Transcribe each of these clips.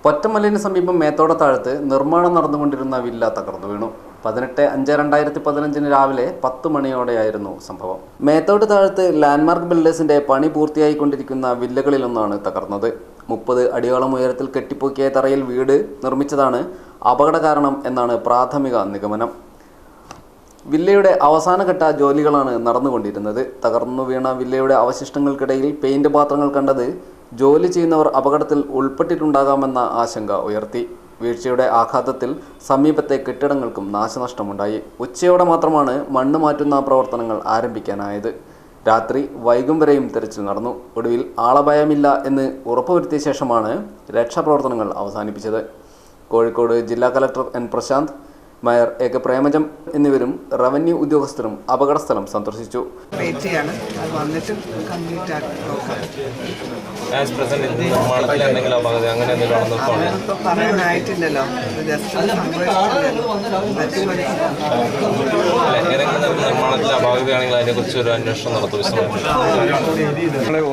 പൊറ്റമല്ലിന് സമീപം മേത്തോടത്താഴത്ത് നിർമ്മാണം നടന്നുകൊണ്ടിരുന്ന വില്ല തകർന്നു വീണു. 18/5/2015 രാവിലെ 10 മണിയോടെയായിരുന്നു സംഭവം. മേത്തോട് താഴത്ത് ലാൻഡ്മാർക്ക് ബിൽഡേഴ്സിന്റെ പണി പൂർത്തിയായിക്കൊണ്ടിരിക്കുന്ന വില്ലകളിലൊന്നാണ് തകർന്നത്. 30 അടിയോളം ഉയരത്തിൽ കെട്ടിപ്പൊക്കിയ തറയിൽ വീട് നിർമ്മിച്ചതാണ് അപകട കാരണം എന്നാണ് പ്രാഥമിക നിഗമനം. വില്ലയുടെ അവസാനഘട്ട ജോലികളാണ് നടന്നുകൊണ്ടിരുന്നത്. തകർന്നു വീണ വില്ലയുടെ അവശിഷ്ടങ്ങൾക്കിടയിൽ പെയിന്റ് പാത്രങ്ങൾ കണ്ടത് ജോലി ചെയ്യുന്നവർ അപകടത്തിൽ ഉൾപ്പെട്ടിട്ടുണ്ടാകാമെന്ന ആശങ്ക ഉയർത്തി. വീഴ്ചയുടെ ആഘാതത്തിൽ സമീപത്തെ കെട്ടിടങ്ങൾക്കും നാശനഷ്ടമുണ്ടായി. ഉച്ചയോടെ മാത്രമാണ് മണ്ണ് മാറ്റുന്ന പ്രവർത്തനങ്ങൾ ആരംഭിക്കാനായത്. രാത്രി വൈകും വരെയും തെരച്ചിൽ നടന്നു. ഒടുവിൽ ആളപായമില്ല എന്ന് ഉറപ്പുവരുത്തിയ ശേഷമാണ് രക്ഷാപ്രവർത്തനങ്ങൾ അവസാനിപ്പിച്ചത്. കോഴിക്കോട് ജില്ലാ collector N Prashanth, mayor A K Premajam എന്നിവരും റവന്യൂ ഉദ്യോഗസ്ഥരും അപകടസ്ഥലം സന്ദർശിച്ചു.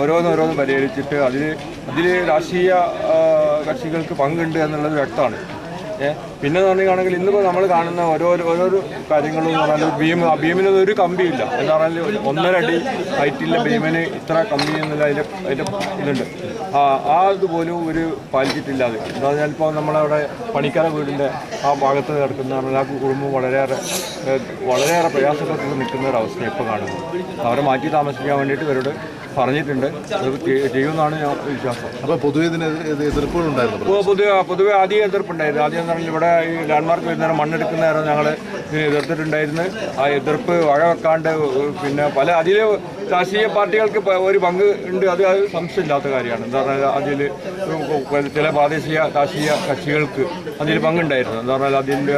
ഓരോന്നോരോന്ന് പരിഹരിച്ചിട്ട് അതിൽ രാഷ്ട്രീയ കക്ഷികൾക്ക് പങ്കുണ്ട് എന്നുള്ളത് വ്യക്തമാണ്. പിന്നെ പറയുകയാണെങ്കിൽ ഇന്നിപ്പോൾ നമ്മൾ കാണുന്ന ഓരോരോ കാര്യങ്ങളും എന്ന് പറഞ്ഞാൽ ഭീമിനൊന്നും ഒരു കമ്പിയില്ല. എന്താ പറഞ്ഞാൽ 1.5 അടി ഹൈറ്റില്ല ഭീമിന് ഇത്ര കമ്പി എന്നുള്ള അതിൻ്റെ ഇതുണ്ട്. അതുപോലും ഒരു പാലിച്ചിട്ടില്ലാതെ എന്താ പറഞ്ഞാൽ ഇപ്പോൾ നമ്മളവിടെ പണിക്കാര വീടിൻ്റെ ആ ഭാഗത്ത് കിടക്കുന്ന പറഞ്ഞാൽ ആ കുടുംബം വളരെയേറെ പ്രയാസപ്പെട്ട് നിൽക്കുന്ന ഒരവസ്ഥ ഇപ്പോൾ കാണുന്നത്. അവരെ മാറ്റി താമസിക്കാൻ വേണ്ടിയിട്ട് ഇവരോട് പറഞ്ഞിട്ടുണ്ട്. അത് ചെയ്യുമെന്നാണ് ഞാൻ വിശ്വാസം. അപ്പോൾ പൊതുവെ ഇതിന് എതിർപ്പുകളുണ്ടായിരുന്നു? പൊതുവെ ആദ്യം എതിർപ്പുണ്ടായിരുന്നു. ആദ്യം എന്ന് പറഞ്ഞാൽ ഇവിടെ ഈ ലാൻഡ്മാർക്ക് വരുന്നേരം മണ്ണെടുക്കുന്ന നേരം ഞങ്ങൾ ഇതിന് എതിർത്തിട്ടുണ്ടായിരുന്നു. ആ എതിർപ്പ് വകവെക്കാണ്ട് പിന്നെ അതിൽ രാഷ്ട്രീയ പാർട്ടികൾക്ക് ഒരു പങ്ക് ഉണ്ട്. അത് സംശയമില്ലാത്ത കാര്യമാണ്. എന്താ പറഞ്ഞാൽ അതിൽ ചില പ്രാദേശിക രാഷ്ട്രീയ കക്ഷികൾക്ക് അതിൽ പങ്കുണ്ടായിരുന്നു. എന്താ പറഞ്ഞാൽ അതിൻ്റെ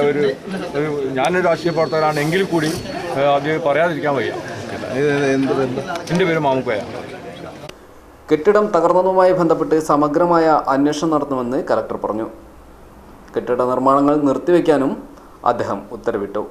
ഞാനൊരു രാഷ്ട്രീയ പ്രവർത്തകനാണ് എങ്കിൽ കൂടി അത് പറയാതിരിക്കാൻ വയ്യ. എൻ്റെ പേര് മാമുക്കോയ. കെട്ടിടം തകർന്നതുമായി ബന്ധപ്പെട്ട് സമഗ്രമായ അന്വേഷണം നടത്തുമെന്ന് കലക്ടർ പറഞ്ഞു. കെട്ടിട നിർമ്മാണങ്ങൾ നിർത്തിവെക്കാനും അദ്ദേഹം ഉത്തരവിട്ടു.